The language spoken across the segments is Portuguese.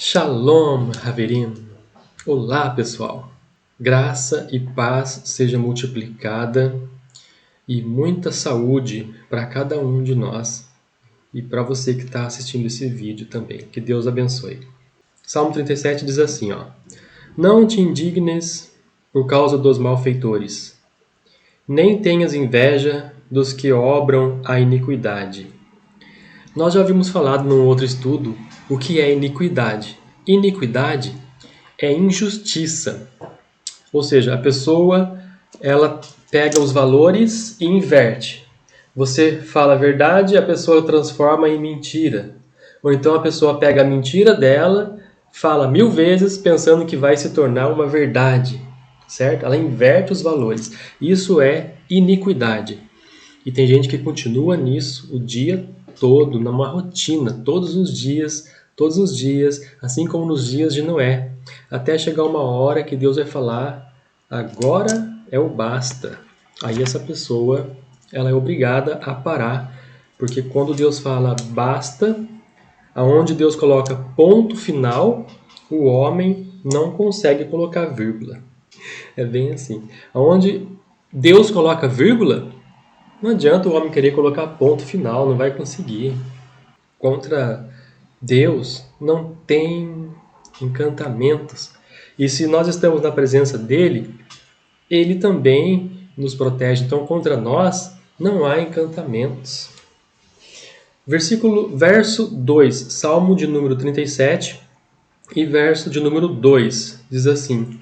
Shalom, Haverim. Olá, pessoal. Graça e paz seja multiplicada e muita saúde para cada um de nós e para você que está assistindo esse vídeo também. Que Deus abençoe. Salmo 37 diz assim, Não te indignes por causa dos malfeitores, nem tenhas inveja dos que obram a iniquidade. Nós já havíamos falado num outro estudo o que é iniquidade. Iniquidade é injustiça. Ou seja, a pessoa ela pega os valores e inverte. Você fala a verdade, a pessoa transforma em mentira. Ou então a pessoa pega a mentira dela, fala 1000 vezes pensando que vai se tornar uma verdade, certo? Ela inverte os valores. Isso é iniquidade. E tem gente que continua nisso o dia todo, numa rotina, todos os dias, assim como nos dias de Noé, até chegar uma hora que Deus vai falar, agora é o basta. Aí essa pessoa, ela é obrigada a parar, porque quando Deus fala basta, aonde Deus coloca ponto final, o homem não consegue colocar vírgula. É bem assim. Aonde Deus coloca vírgula, não adianta o homem querer colocar ponto final, não vai conseguir. Contra Deus não tem encantamentos. E se nós estamos na presença dele, ele também nos protege. Então, contra nós não há encantamentos. Verso 2, Salmo de número 37 e verso de número 2, diz assim: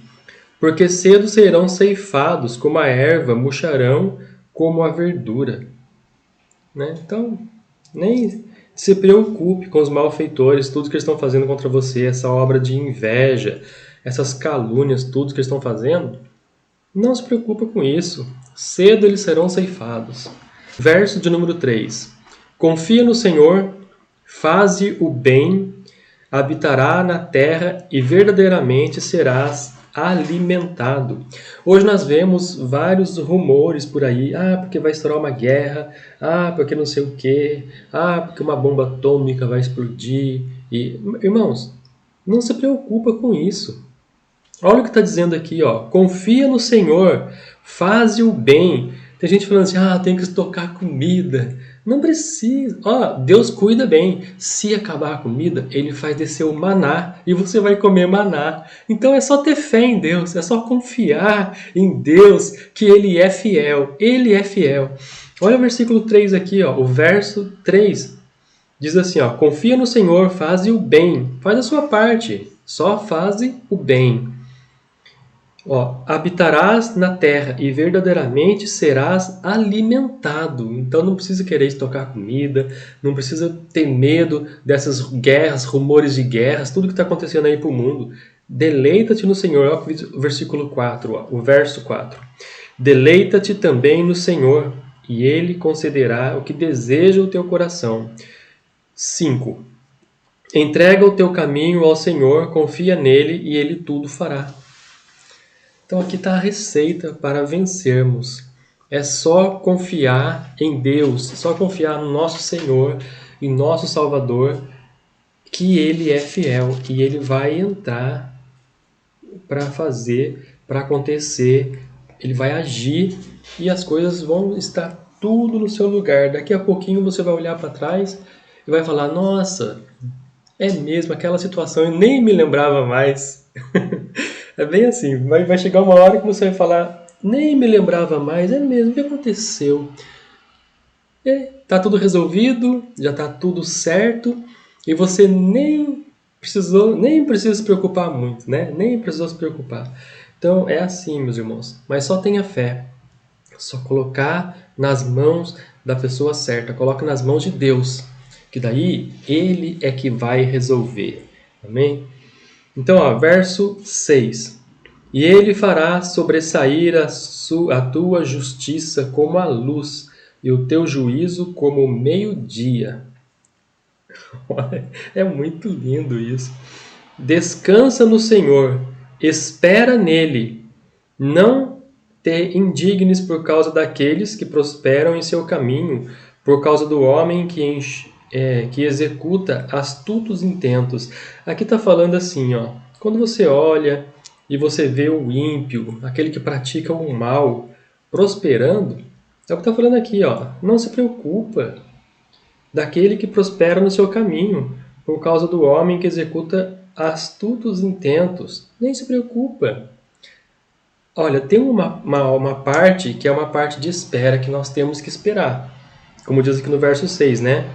Porque cedo serão ceifados como a erva, murcharão como a verdura. Né? Então, nem se preocupe com os malfeitores, tudo que eles estão fazendo contra você, essa obra de inveja, essas calúnias, tudo que eles estão fazendo. Não se preocupe com isso. Cedo eles serão ceifados. Verso de número 3. Confia no Senhor, faze o bem, habitará na terra e verdadeiramente serás alimentado. Hoje nós vemos vários rumores por aí, porque vai estourar uma guerra, porque não sei o quê, porque uma bomba atômica vai explodir. E, irmãos, não se preocupa com isso. Olha o que está dizendo aqui, confia no Senhor, faze o bem. Tem gente falando assim, tem que estocar comida. Não precisa. Deus cuida bem. Se acabar a comida, Ele faz descer o maná e você vai comer maná. Então é só ter fé em Deus, é só confiar em Deus que Ele é fiel. Ele é fiel. Olha o versículo 3 aqui, o verso 3. Diz assim, confia no Senhor, faze o bem. Faz a sua parte, só faze o bem. Habitarás na terra e verdadeiramente serás alimentado. Então não precisa querer estocar comida, não precisa ter medo dessas guerras, rumores de guerras, tudo que está acontecendo aí para o mundo. Deleita-te no Senhor. Olha o versículo 4, o verso 4. Deleita-te também no Senhor, e Ele concederá o que deseja o teu coração. 5. Entrega o teu caminho ao Senhor, confia nele e Ele tudo fará. Então aqui está a receita para vencermos. É só confiar em Deus, só confiar no nosso Senhor e nosso Salvador, que Ele é fiel e Ele vai entrar para fazer, para acontecer, Ele vai agir e as coisas vão estar tudo no seu lugar. Daqui a pouquinho você vai olhar para trás e vai falar, nossa, é mesmo aquela situação, eu nem me lembrava mais. É bem assim, vai chegar uma hora que você vai falar, nem me lembrava mais, é mesmo, o que aconteceu? Tá tudo resolvido, já tá tudo certo, e você nem precisa se preocupar muito, né? Nem precisou se preocupar. Então é assim, meus irmãos, mas só tenha fé. Só colocar nas mãos da pessoa certa, coloca nas mãos de Deus, que daí Ele é que vai resolver. Amém? Então, verso 6. E ele fará sobressair a tua justiça como a luz, e o teu juízo como o meio-dia. É muito lindo isso. Descansa no Senhor, espera nele. Não te indignes por causa daqueles que prosperam em seu caminho, por causa do homem que que executa astutos intentos. Aqui está falando assim, ó, quando você olha e você vê o ímpio, aquele que pratica o mal, prosperando, é o que está falando aqui, ó, não se preocupa daquele que prospera no seu caminho, por causa do homem que executa astutos intentos. Nem se preocupa. Olha, tem uma parte que é uma parte de espera que nós temos que esperar. Como diz aqui no verso 6, né?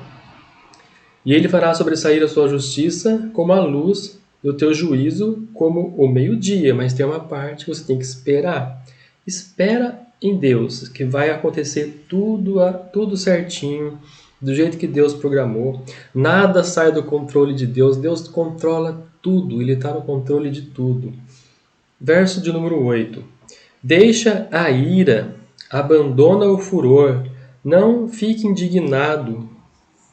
E ele fará sobressair a sua justiça como a luz e o teu juízo como o meio-dia. Mas tem uma parte que você tem que esperar. Espera em Deus, que vai acontecer tudo certinho, do jeito que Deus programou. Nada sai do controle de Deus. Deus controla tudo, Ele está no controle de tudo. Verso de número 8. Deixa a ira, abandona o furor, não fique indignado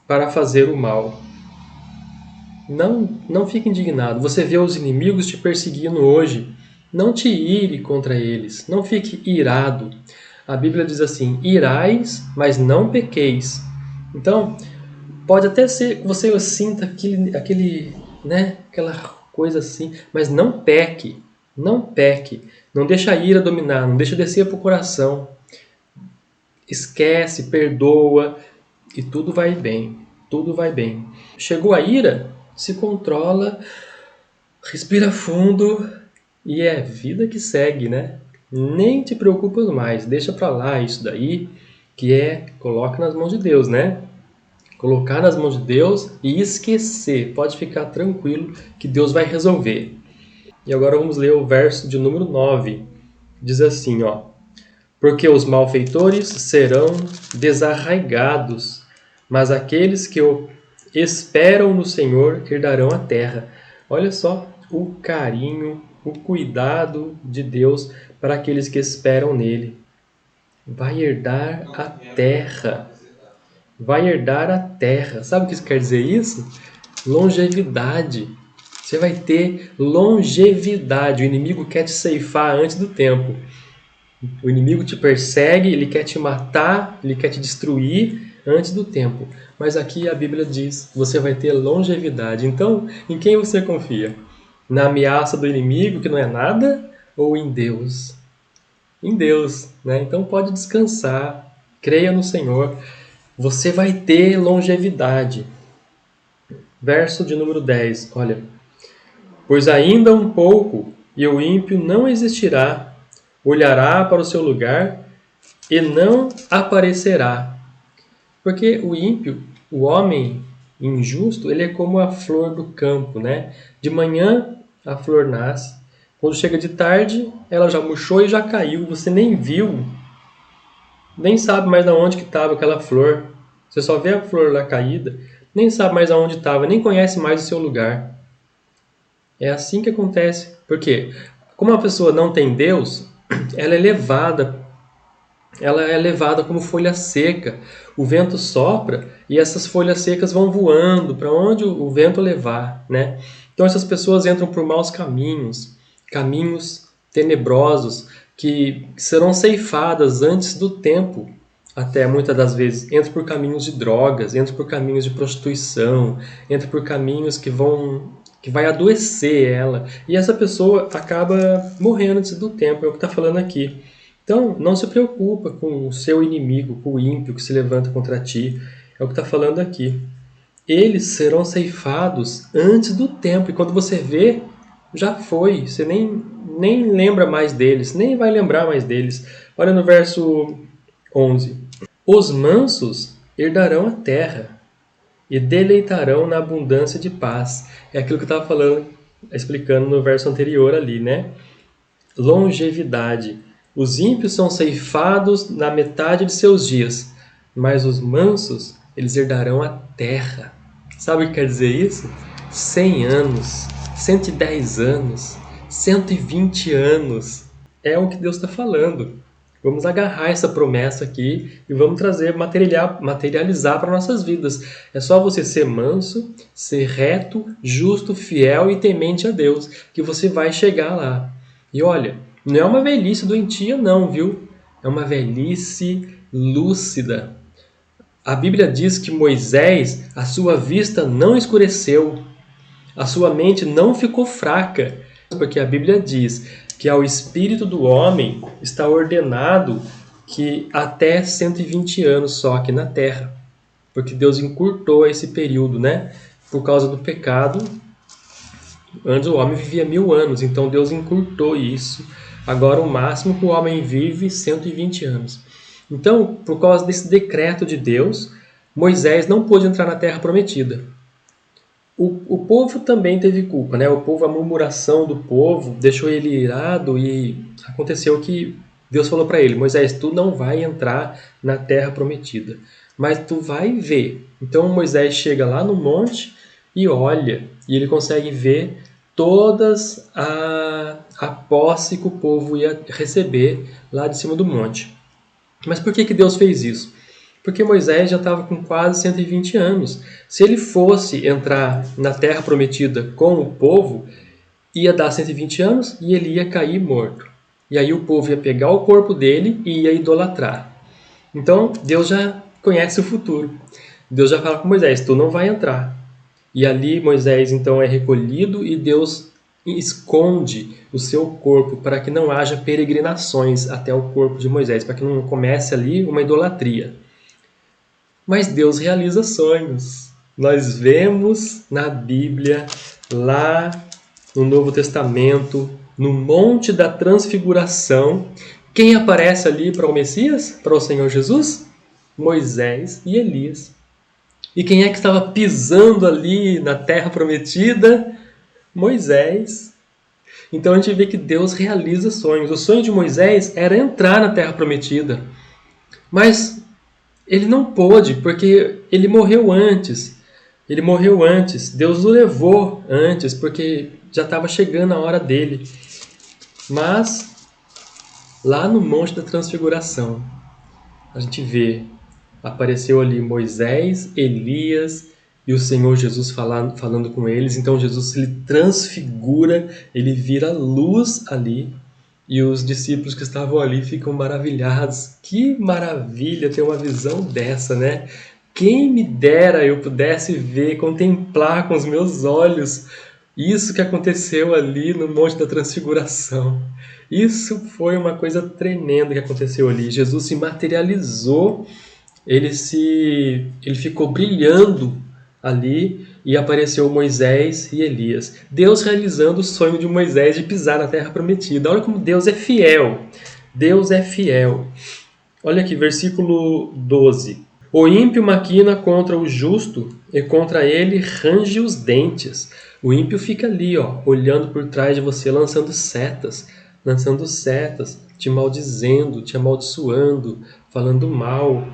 para fazer o mal. Não fique indignado. Você vê os inimigos te perseguindo hoje. Não te ire contra eles. Não fique irado. A Bíblia diz assim: irais, mas não pequeis. Então, pode até ser que você sinta aquela coisa assim, mas não peque. Não peque. Não deixa a ira dominar. Não deixa descer para o coração. Esquece, perdoa e tudo vai bem. Tudo vai bem. Chegou a ira? Se controla, respira fundo e é vida que segue, né? Nem te preocupa mais, deixa pra lá isso daí, coloca nas mãos de Deus, né? Colocar nas mãos de Deus e esquecer. Pode ficar tranquilo que Deus vai resolver. E agora vamos ler o verso de número 9. Diz assim, ó: porque os malfeitores serão desarraigados, mas aqueles que esperam no Senhor herdarão a terra. Olha só o carinho, o cuidado de Deus para aqueles que esperam nele. Vai herdar a terra. Vai herdar a terra. Sabe o que isso quer dizer isso? Longevidade. Você vai ter longevidade. O inimigo quer te ceifar antes do tempo. O inimigo te persegue, ele quer te matar, ele quer te destruir antes do tempo. Mas aqui a Bíblia diz, você vai ter longevidade. Então, em quem você confia? Na ameaça do inimigo, que não é nada, ou em Deus? Em Deus, né? Então pode descansar, creia no Senhor. Você vai ter longevidade. Verso de número 10, olha. Pois ainda um pouco, e o ímpio não existirá, olhará para o seu lugar e não aparecerá. Porque o ímpio, o homem injusto, ele é como a flor do campo, né? De manhã a flor nasce, quando chega de tarde ela já murchou e já caiu, você nem viu, nem sabe mais aonde que estava aquela flor. Você só vê a flor lá caída, nem sabe mais aonde estava, nem conhece mais o seu lugar. É assim que acontece. Porque como a pessoa não tem Deus, ela é levada como folha seca. O vento sopra e essas folhas secas vão voando para onde o vento levar, né? Então essas pessoas entram por maus caminhos, caminhos tenebrosos, que serão ceifadas antes do tempo. Até muitas das vezes entra por caminhos de drogas, entra por caminhos de prostituição, entra por caminhos que vai adoecer ela. E essa pessoa acaba morrendo antes do tempo, é o que está falando aqui. Então, não se preocupa com o seu inimigo, com o ímpio que se levanta contra ti. É o que está falando aqui. Eles serão ceifados antes do tempo. E quando você vê, já foi. Você nem lembra mais deles, nem vai lembrar mais deles. Olha no verso 11. Os mansos herdarão a terra e deleitarão na abundância de paz. É aquilo que eu estava falando, explicando no verso anterior ali, né? Longevidade. Os ímpios são ceifados na metade de seus dias, mas os mansos, eles herdarão a terra. Sabe o que quer dizer isso? 100 anos, 110 anos, 120 anos. É o que Deus está falando. Vamos agarrar essa promessa aqui e vamos materializar para nossas vidas. É só você ser manso, ser reto, justo, fiel e temente a Deus, que você vai chegar lá. E olha, não é uma velhice doentia não, viu? É uma velhice lúcida. A Bíblia diz que Moisés, a sua vista não escureceu, a sua mente não ficou fraca, porque a Bíblia diz que ao espírito do homem está ordenado que até 120 anos só aqui na terra, porque Deus encurtou esse período, né? Por causa do pecado. Antes o homem vivia 1000 anos, então Deus encurtou isso. Agora o máximo que o homem vive 120 anos. Então, por causa desse decreto de Deus, Moisés não pôde entrar na terra prometida. O povo também teve culpa, né? O povo, a murmuração do povo deixou ele irado e aconteceu que Deus falou para ele: Moisés, tu não vai entrar na terra prometida, mas tu vai ver. Então Moisés chega lá no monte e olha, e ele consegue ver todas a posse que o povo ia receber lá de cima do monte. Mas por que Deus fez isso? Porque Moisés já estava com quase 120 anos. Se ele fosse entrar na terra prometida com o povo, ia dar 120 anos e ele ia cair morto. E aí o povo ia pegar o corpo dele e ia idolatrar. Então Deus já conhece o futuro. Deus já fala com Moisés: tu não vai entrar. E ali Moisés então é recolhido e Deus esconde o seu corpo para que não haja peregrinações até o corpo de Moisés, para que não comece ali uma idolatria. Mas Deus realiza sonhos. Nós vemos na Bíblia, lá no Novo Testamento, no Monte da Transfiguração, quem aparece ali para o Messias, para o Senhor Jesus? Moisés e Elias. E quem é que estava pisando ali na terra prometida? Moisés. Então a gente vê que Deus realiza sonhos. O sonho de Moisés era entrar na terra prometida. Mas ele não pôde, porque ele morreu antes. Ele morreu antes. Deus o levou antes, porque já estava chegando a hora dele. Mas, lá no Monte da Transfiguração, a gente vê, apareceu ali Moisés, Elias e o Senhor Jesus falando com eles. Então Jesus se transfigura, ele vira luz ali. E os discípulos que estavam ali ficam maravilhados. Que maravilha ter uma visão dessa, né? Quem me dera eu pudesse ver, contemplar com os meus olhos isso que aconteceu ali no Monte da Transfiguração. Isso foi uma coisa tremenda que aconteceu ali. Jesus se materializou, ele ficou brilhando ali e apareceu Moisés e Elias. Deus realizando o sonho de Moisés de pisar na terra prometida. Olha como Deus é fiel. Deus é fiel. Olha aqui, versículo 12. O ímpio maquina contra o justo e contra ele range os dentes. O ímpio fica ali, ó, olhando por trás de você, lançando setas, te maldizendo, te amaldiçoando, falando mal,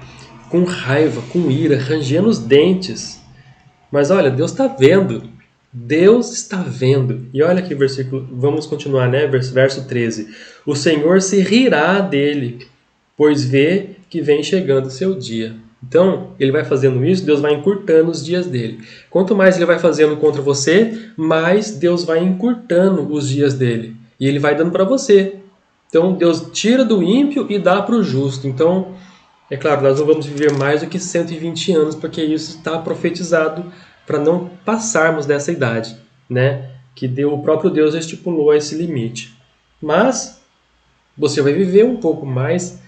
com raiva, com ira, rangendo os dentes. Mas olha, Deus está vendo. Deus está vendo. E olha aqui o versículo, vamos continuar, né? Verso 13. O Senhor se rirá dele, pois vê que vem chegando o seu dia. Então, ele vai fazendo isso, Deus vai encurtando os dias dele. Quanto mais ele vai fazendo contra você, mais Deus vai encurtando os dias dele. E ele vai dando para você. Então, Deus tira do ímpio e dá para o justo. Então, é claro, nós não vamos viver mais do que 120 anos, porque isso está profetizado para não passarmos dessa idade, né? Que o próprio Deus estipulou esse limite. Mas você vai viver um pouco mais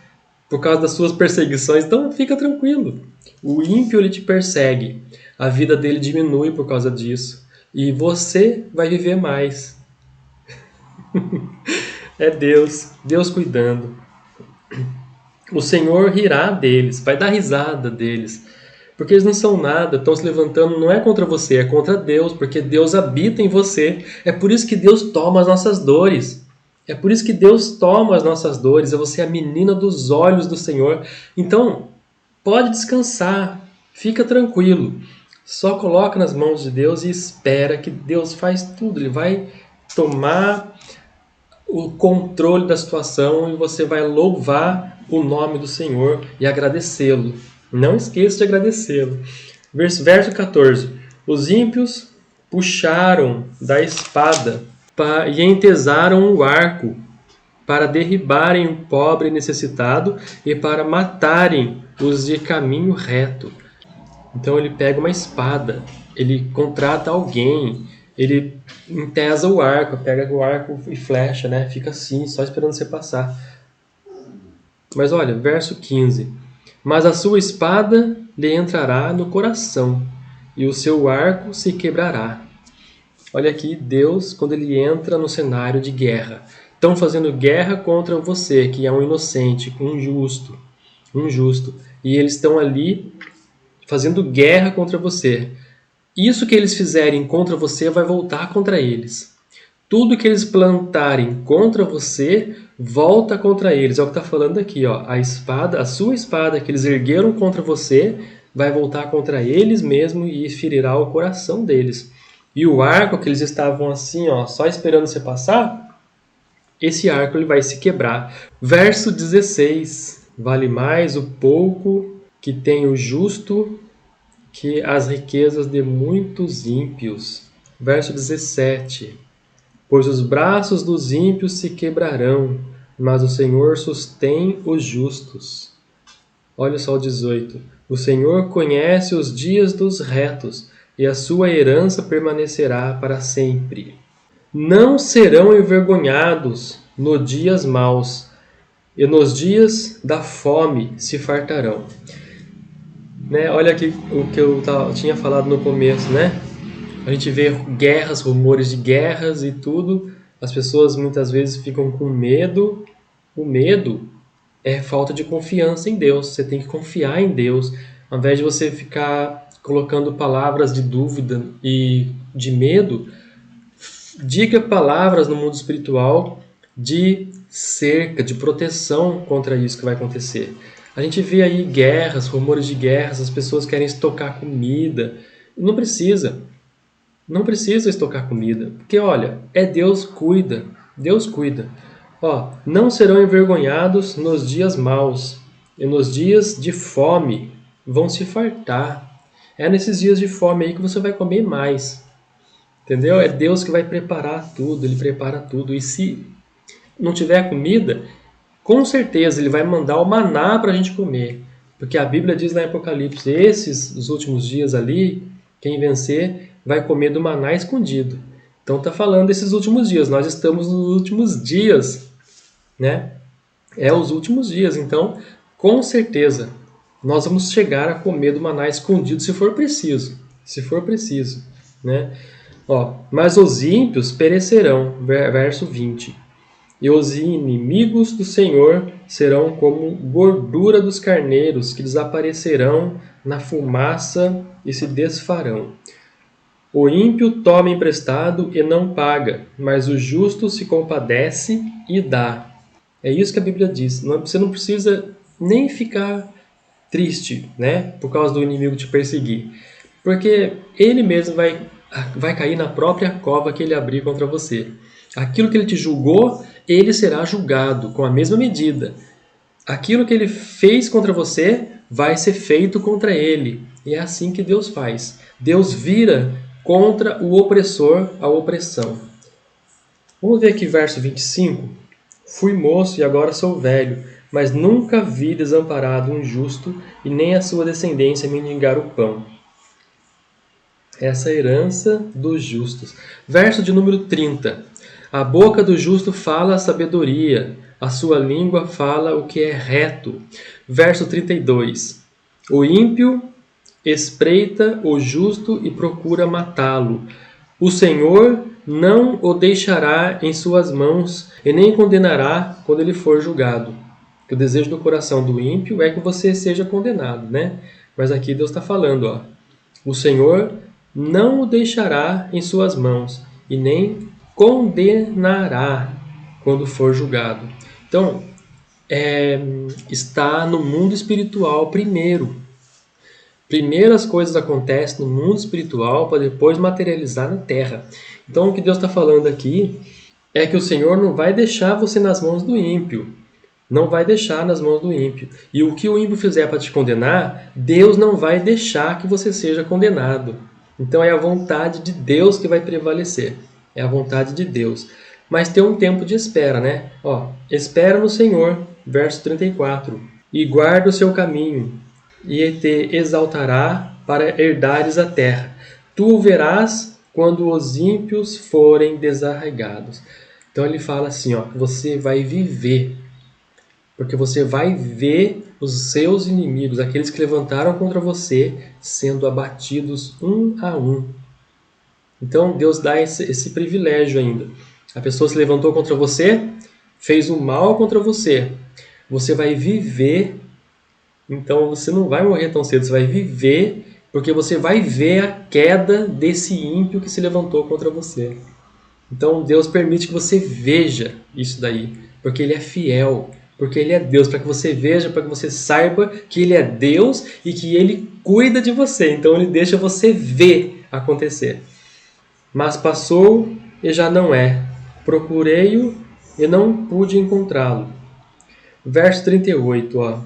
por causa das suas perseguições, então fica tranquilo. O ímpio ele te persegue, a vida dele diminui por causa disso, e você vai viver mais. É Deus cuidando. O Senhor rirá deles, vai dar risada deles, porque eles não são nada, estão se levantando, não é contra você, é contra Deus, porque Deus habita em você. É por isso que Deus toma as nossas dores. É por isso que Deus toma as nossas dores. É você a menina dos olhos do Senhor. Então, pode descansar, fica tranquilo. Só coloca nas mãos de Deus e espera que Deus faz tudo. Ele vai tomar o controle da situação e você vai louvar o nome do Senhor e agradecê-lo. Não esqueça de agradecê-lo. Verso 14. Os ímpios puxaram da espada e entesaram o arco. para derribarem o pobre e necessitado e para matarem os de caminho reto. Então ele pega uma espada, ele contrata alguém, ele entesa o arco, pega o arco e flecha, né? Fica assim, só esperando você passar. Mas olha, verso 15. Mas a sua espada lhe entrará no coração, e o seu arco se quebrará. Olha aqui, Deus, quando ele entra no cenário de guerra. Estão fazendo guerra contra você, que é um inocente, um justo. E eles estão ali fazendo guerra contra você. Isso que eles fizerem contra você vai voltar contra eles. Tudo que eles plantarem contra você volta contra eles. É o que está falando aqui, ó. A espada, a sua espada que eles ergueram contra você, vai voltar contra eles mesmo e ferirá o coração deles. E o arco que eles estavam assim, ó, só esperando você passar, esse arco ele vai se quebrar. Verso 16. Vale mais o pouco que tem o justo que as riquezas de muitos ímpios. Verso 17. Pois os braços dos ímpios se quebrarão, mas o Senhor sustém os justos. Olha só o 18. O Senhor conhece os dias dos retos, e a sua herança permanecerá para sempre. Não serão envergonhados nos dias maus, e nos dias da fome se fartarão. Né? Olha aqui o que eu tinha falado no começo, né? A gente vê guerras, rumores de guerras e tudo. As pessoas muitas vezes ficam com medo. O medo é falta de confiança em Deus. Você tem que confiar em Deus. Ao invés de você ficar colocando palavras de dúvida e de medo, diga palavras no mundo espiritual de cerca, de proteção contra isso que vai acontecer. A gente vê aí guerras, rumores de guerras, as pessoas querem estocar comida. Não precisa. Não precisa estocar comida, porque olha, Deus cuida, Deus cuida. Ó, não serão envergonhados nos dias maus, e nos dias de fome vão se fartar. É nesses dias de fome aí que você vai comer mais, entendeu? É Deus que vai preparar tudo, Ele prepara tudo. E se não tiver comida, com certeza Ele vai mandar o maná para a gente comer, porque a Bíblia diz lá em Apocalipse, os últimos dias ali, quem vencer vai comer do maná escondido. Então está falando desses últimos dias. Nós estamos nos últimos dias, né? É os últimos dias. Então, com certeza, nós vamos chegar a comer do maná escondido se for preciso. Se for preciso, né? Ó, mas os ímpios perecerão, verso 20. E os inimigos do Senhor serão como gordura dos carneiros, que desaparecerão na fumaça e se desfarão. O ímpio toma emprestado e não paga, mas o justo se compadece e dá. É isso que a Bíblia diz. Você não precisa nem ficar triste, né, por causa do inimigo te perseguir, porque ele mesmo vai cair na própria cova que ele abrir contra você. Aquilo que ele te julgou, ele será julgado com a mesma medida. Aquilo que ele fez contra você vai ser feito contra ele. E é assim que Deus faz. Deus vira contra o opressor a opressão. Vamos ver aqui verso 25. Fui moço e agora sou velho, mas nunca vi desamparado um justo e nem a sua descendência mendigar o pão. Essa é a herança dos justos. Verso de número 30. A boca do justo fala a sabedoria, a sua língua fala o que é reto. Verso 32. O ímpio espreita o justo e procura matá-lo. O Senhor não o deixará em suas mãos e nem condenará quando ele for julgado. Que o desejo do coração do ímpio é que você seja condenado, né? Mas aqui Deus está falando, ó. O Senhor não o deixará em suas mãos e nem condenará quando for julgado. Então, está no mundo espiritual primeiro. Primeiro as coisas acontecem no mundo espiritual para depois materializar na terra. Então o que Deus está falando aqui é que o Senhor não vai deixar você nas mãos do ímpio. Não vai deixar nas mãos do ímpio. E o que o ímpio fizer para te condenar, Deus não vai deixar que você seja condenado. Então é a vontade de Deus que vai prevalecer. É a vontade de Deus. mas tem um tempo de espera, né? Espera no Senhor, verso 34, e guarda o seu caminho, e te exaltará para herdares a terra. Tu o verás quando os ímpios forem desarraigados. Então ele fala assim, que você vai viver, porque você vai ver os seus inimigos, aqueles que levantaram contra você, sendo abatidos um a um. Então Deus dá esse privilégio ainda. A pessoa se levantou contra você, fez o mal contra você. Você vai viver, então você não vai morrer tão cedo, você vai viver, porque você vai ver a queda desse ímpio que se levantou contra você. Então Deus permite que você veja isso daí, porque Ele é fiel, porque Ele é Deus, para que você veja, para que você saiba que Ele é Deus e que Ele cuida de você. Então Ele deixa você ver acontecer. Mas passou e já não é. Procurei-o e não pude encontrá-lo. Verso 38,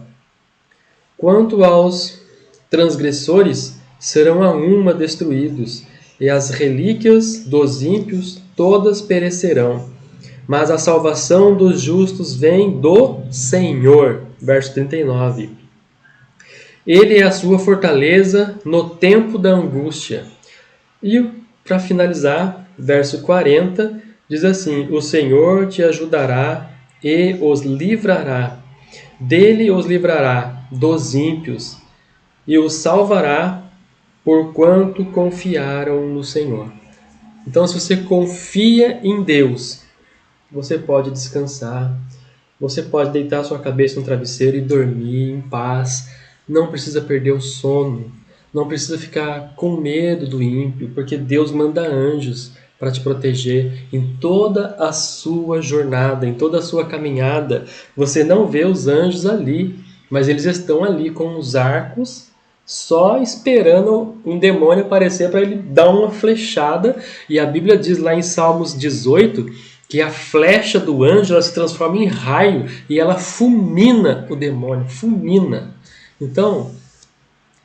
Quanto aos transgressores, serão a uma destruídos, e as relíquias dos ímpios todas perecerão. Mas a salvação dos justos vem do Senhor. Verso 39. Ele é a sua fortaleza no tempo da angústia. E para finalizar, verso 40, diz assim: O Senhor te ajudará e os livrará. Dele os livrará dos ímpios e os salvará, porquanto confiaram no Senhor. Então, se você confia em Deus, você pode descansar, você pode deitar sua cabeça no travesseiro e dormir em paz. Não precisa perder o sono, não precisa ficar com medo do ímpio, porque Deus manda anjos para te proteger em toda a sua jornada, em toda a sua caminhada. Você não vê os anjos ali, mas eles estão ali com os arcos, só esperando um demônio aparecer para ele dar uma flechada. E a Bíblia diz lá em Salmos 18 que a flecha do anjo ela se transforma em raio e ela fulmina o demônio, fulmina. Então,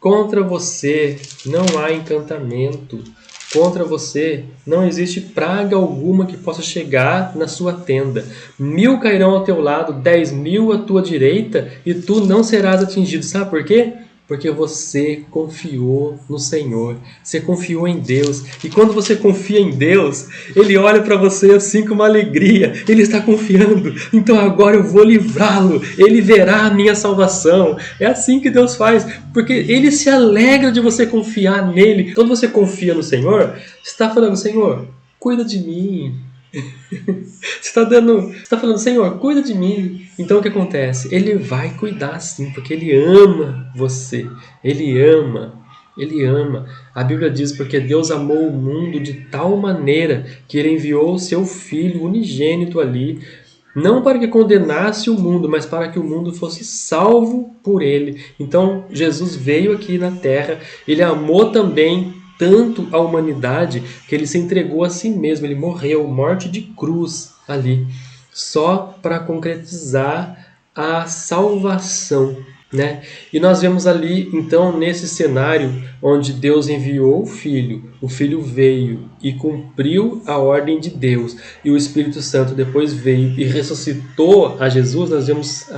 contra você não há encantamento, contra você não existe praga alguma que possa chegar na sua tenda. 1000 cairão ao teu lado, 10.000 à tua direita, e tu não serás atingido. Sabe por quê? Porque você confiou no Senhor, você confiou em Deus. E quando você confia em Deus, Ele olha para você assim com uma alegria. Ele está confiando, então agora eu vou livrá-lo. Ele verá a minha salvação. É assim que Deus faz, porque Ele se alegra de você confiar nele. Quando você confia no Senhor, você está falando: Senhor, cuida de mim. Você está falando: Senhor, cuida de mim. Então o que acontece? Ele vai cuidar sim, porque Ele ama você. Ele ama. Ele ama. A Bíblia diz: porque Deus amou o mundo de tal maneira que Ele enviou o seu Filho unigênito ali, não para que condenasse o mundo, mas para que o mundo fosse salvo por Ele. Então Jesus veio aqui na terra, Ele amou também tanto a humanidade que Ele se entregou a si mesmo. Ele morreu, morte de cruz ali, só para concretizar a salvação, né? E nós vemos ali, então, nesse cenário onde Deus enviou o Filho veio e cumpriu a ordem de Deus, e o Espírito Santo depois veio e ressuscitou a Jesus. Nós vemos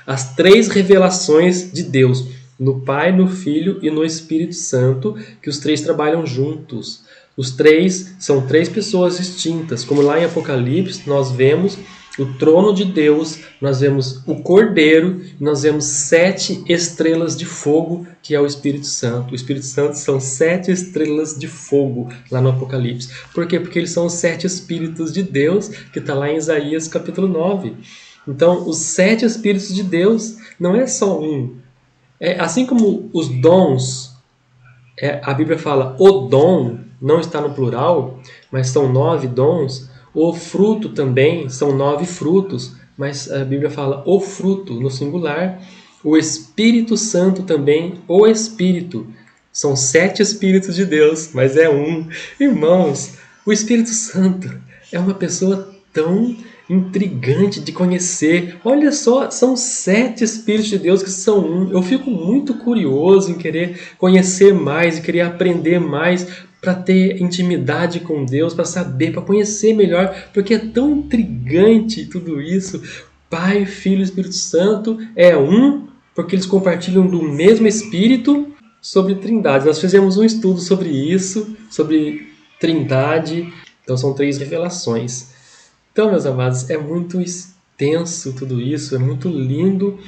as três revelações de Deus, no Pai, no Filho e no Espírito Santo, que os três trabalham juntos. Os três são três pessoas distintas, como lá em Apocalipse nós vemos o trono de Deus, nós vemos o Cordeiro, nós vemos 7 estrelas de fogo, que é o Espírito Santo. O Espírito Santo são 7 estrelas de fogo lá no Apocalipse. Por quê? Porque eles são os 7 Espíritos de Deus, que está lá em Isaías capítulo 9. Então, os 7 Espíritos de Deus não é só um. Assim como os dons, a Bíblia fala o dom, não está no plural, mas são 9 dons. O fruto também são 9 frutos, mas a Bíblia fala o fruto no singular. O Espírito Santo também, o Espírito. São 7 Espíritos de Deus, mas é um. Irmãos, o Espírito Santo é uma pessoa tão intrigante de conhecer. Olha só, são 7 Espíritos de Deus que são um. Eu fico muito curioso em querer conhecer mais e querer aprender mais. para ter intimidade com Deus, para saber, para conhecer melhor, porque é tão intrigante tudo isso. Pai, Filho e Espírito Santo é um, porque eles compartilham do mesmo Espírito. Sobre Trindade, nós fizemos um estudo sobre isso, sobre Trindade. Então são 3 revelações. Então, meus amados, é muito extenso tudo isso, é muito lindo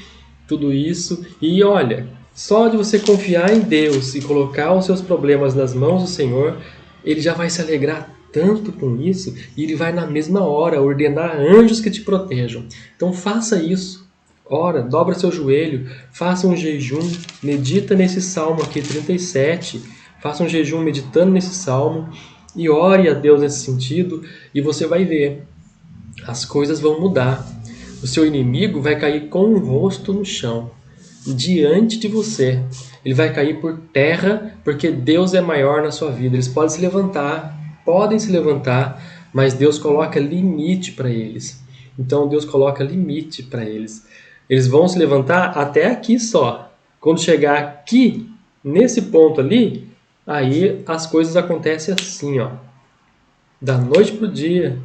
tudo isso. E olha, só de você confiar em Deus e colocar os seus problemas nas mãos do Senhor, Ele já vai se alegrar tanto com isso e Ele vai na mesma hora ordenar anjos que te protejam. Então faça isso. Ora, dobra seu joelho, faça um jejum, medita nesse salmo aqui, 37. Faça um jejum meditando nesse salmo e ore a Deus nesse sentido e você vai ver. As coisas vão mudar. O seu inimigo vai cair com o rosto no chão, diante de você. Ele vai cair por terra, porque Deus é maior na sua vida. Eles podem se levantar, mas Deus coloca limite para eles. Então Deus coloca limite para eles. Eles vão se levantar até aqui só. Quando chegar aqui, nesse ponto ali, aí as coisas acontecem assim, ó. Da noite para o dia,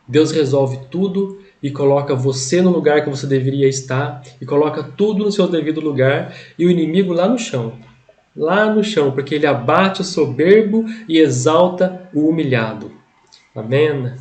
Deus resolve tudo e coloca você no lugar que você deveria estar e coloca tudo no seu devido lugar e o inimigo lá no chão. Lá no chão, porque ele abate o soberbo e exalta o humilhado. Amém?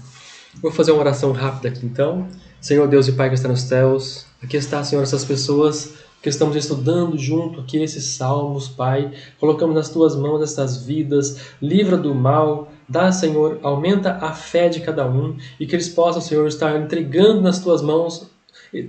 Vou fazer uma oração rápida aqui então. Senhor Deus e Pai que está nos céus, aqui está, Senhor, essas pessoas que estamos estudando junto aqui esses salmos, Pai. Colocamos nas Tuas mãos estas vidas, livra do mal, dá, Senhor, aumenta a fé de cada um e que eles possam, Senhor, estar entregando nas Tuas mãos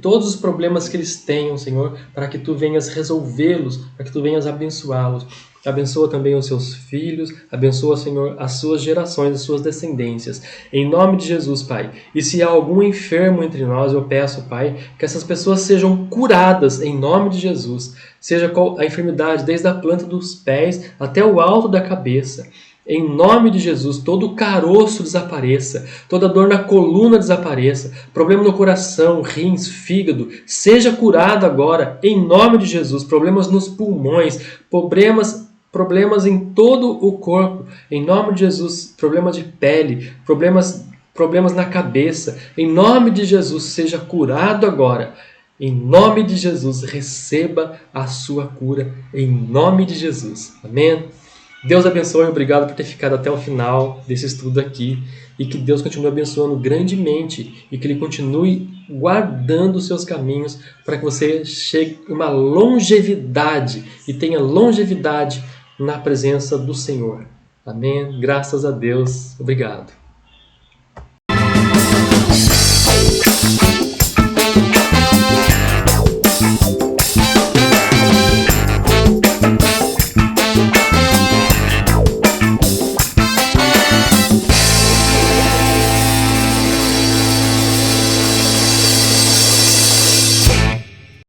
todos os problemas que eles tenham, Senhor, para que Tu venhas resolvê-los, para que Tu venhas abençoá-los. Abençoa também os seus filhos, abençoa, Senhor, as suas gerações, as suas descendências. Em nome de Jesus, Pai. E se há algum enfermo entre nós, eu peço, Pai, que essas pessoas sejam curadas em nome de Jesus. Seja a enfermidade desde a planta dos pés até o alto da cabeça. Em nome de Jesus, todo caroço desapareça, toda dor na coluna desapareça, problema no coração, rins, fígado, seja curado agora, em nome de Jesus, problemas nos pulmões, problemas em todo o corpo, em nome de Jesus, problemas de pele, problemas na cabeça, em nome de Jesus, seja curado agora. Em nome de Jesus, receba a sua cura, em nome de Jesus. Amém? Deus abençoe e obrigado por ter ficado até o final desse estudo aqui e que Deus continue abençoando grandemente e que Ele continue guardando os seus caminhos para que você chegue a uma longevidade e tenha longevidade na presença do Senhor. Amém? Graças a Deus. Obrigado.